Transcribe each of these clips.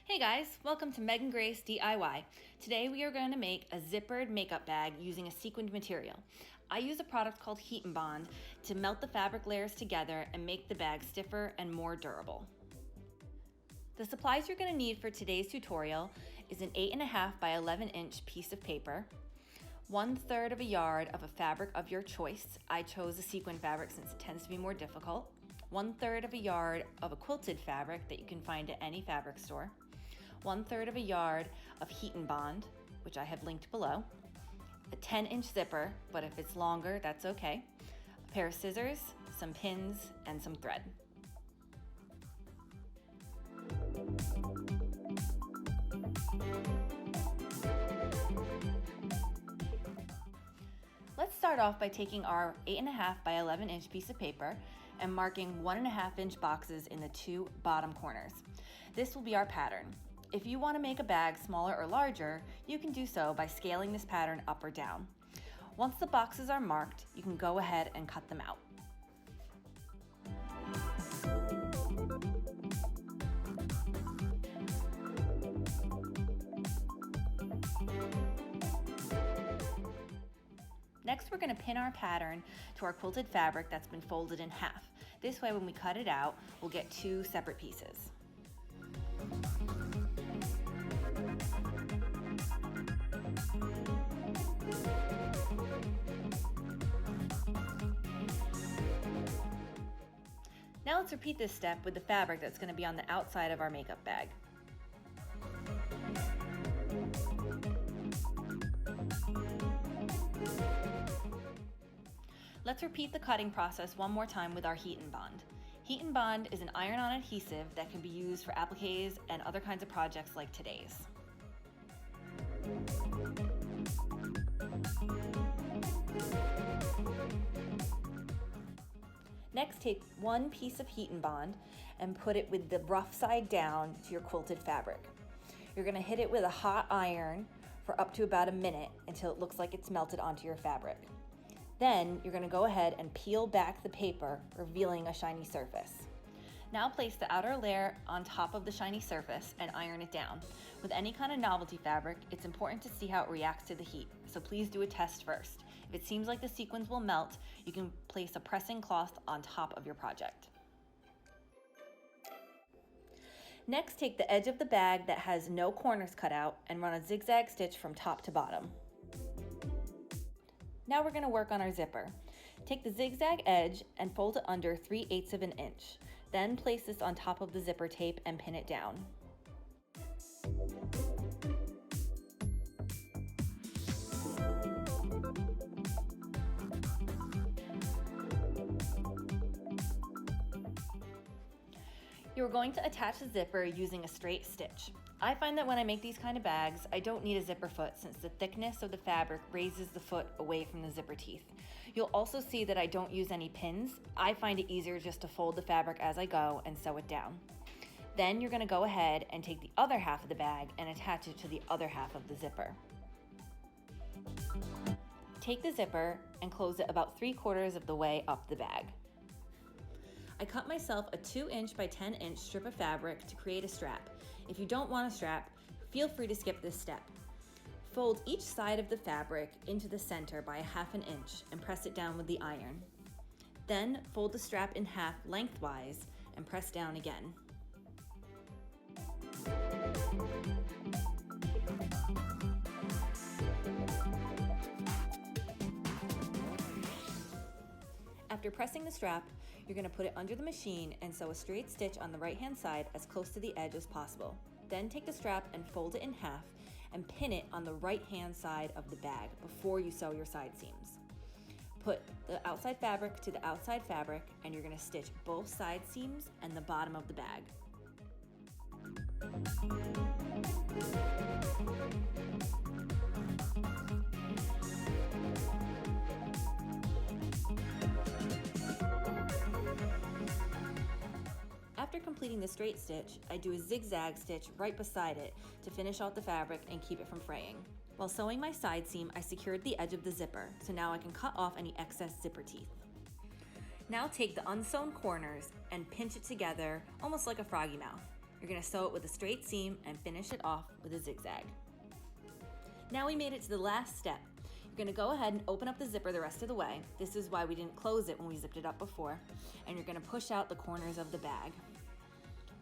Hey guys, welcome to Meg and Grace DIY. Today we are going to make a zippered makeup bag using a sequined material. I use a product called Heat and Bond to melt the fabric layers together and make the bag stiffer and more durable. The supplies you're going to need for today's tutorial is an 8.5 by 11 inch piece of paper, 1/3 of a yard of a fabric of your choice. I chose a sequin fabric since it tends to be more difficult. 1/3 of a yard of a quilted fabric that you can find at any fabric store. 1/3 of a yard of Heat and Bond, which I have linked below. A 10-inch zipper, but if it's longer, that's okay. A pair of scissors, some pins, and some thread. Let's start off by taking our 8.5 by 11 inch piece of paper and marking 1.5 inch boxes in the two bottom corners. This will be our pattern. If you want to make a bag smaller or larger, you can do so by scaling this pattern up or down. Once the boxes are marked, you can go ahead and cut them out. Next, we're going to pin our pattern to our quilted fabric that's been folded in half. This way, when we cut it out, we'll get two separate pieces. Now let's repeat this step with the fabric that's going to be on the outside of our makeup bag. Let's repeat the cutting process one more time with our Heat and Bond. Heat and Bond is an iron-on adhesive that can be used for appliques and other kinds of projects like today's. Next, take one piece of Heat and Bond and put it with the rough side down to your quilted fabric. You're going to hit it with a hot iron for up to about a minute until it looks like it's melted onto your fabric. Then you're going to go ahead and peel back the paper, revealing a shiny surface. Now place the outer layer on top of the shiny surface and iron it down. With any kind of novelty fabric, it's important to see how it reacts to the heat, so please do a test first. If it seems like the sequins will melt, you can place a pressing cloth on top of your project. Next, take the edge of the bag that has no corners cut out and run a zigzag stitch from top to bottom. Now we're going to work on our zipper. Take the zigzag edge and fold it under 3/8 of an inch. Then place this on top of the zipper tape and pin it down. You're going to attach the zipper using a straight stitch. I find that when I make these kind of bags, I don't need a zipper foot since the thickness of the fabric raises the foot away from the zipper teeth. You'll also see that I don't use any pins. I find it easier just to fold the fabric as I go and sew it down. Then you're going to go ahead and take the other half of the bag and attach it to the other half of the zipper. Take the zipper and close it about 3/4 of the way up the bag. I cut myself a 2-inch by 10-inch strip of fabric to create a strap. If you don't want a strap, feel free to skip this step. Fold each side of the fabric into the center by 1/2 inch and press it down with the iron. Then fold the strap in half lengthwise and press down again. After pressing the strap, you're going to put it under the machine and sew a straight stitch on the right-hand side as close to the edge as possible. Then take the strap and fold it in half and pin it on the right-hand side of the bag before you sew your side seams. Put the outside fabric to the outside fabric and you're going to stitch both side seams and the bottom of the bag. After completing the straight stitch, I do a zigzag stitch right beside it to finish out the fabric and keep it from fraying. While sewing my side seam, I secured the edge of the zipper, so now I can cut off any excess zipper teeth. Now take the unsewn corners and pinch it together almost like a froggy mouth. You're gonna sew it with a straight seam and finish it off with a zigzag. Now we made it to the last step. You're gonna go ahead and open up the zipper the rest of the way. This is why we didn't close it when we zipped it up before. And you're gonna push out the corners of the bag.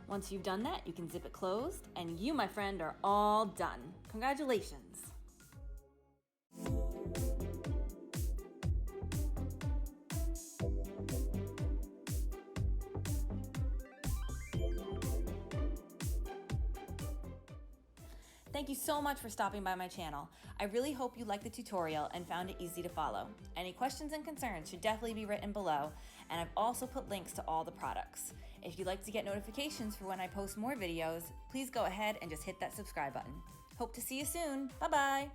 Once you've done that, you can zip it closed, and you, my friend, are all done. Congratulations. Thank you so much for stopping by my channel. I really hope you liked the tutorial and found it easy to follow. Any questions and concerns should definitely be written below, and I've also put links to all the products. If you'd like to get notifications for when I post more videos, please go ahead and just hit that subscribe button. Hope to see you soon. Bye-bye.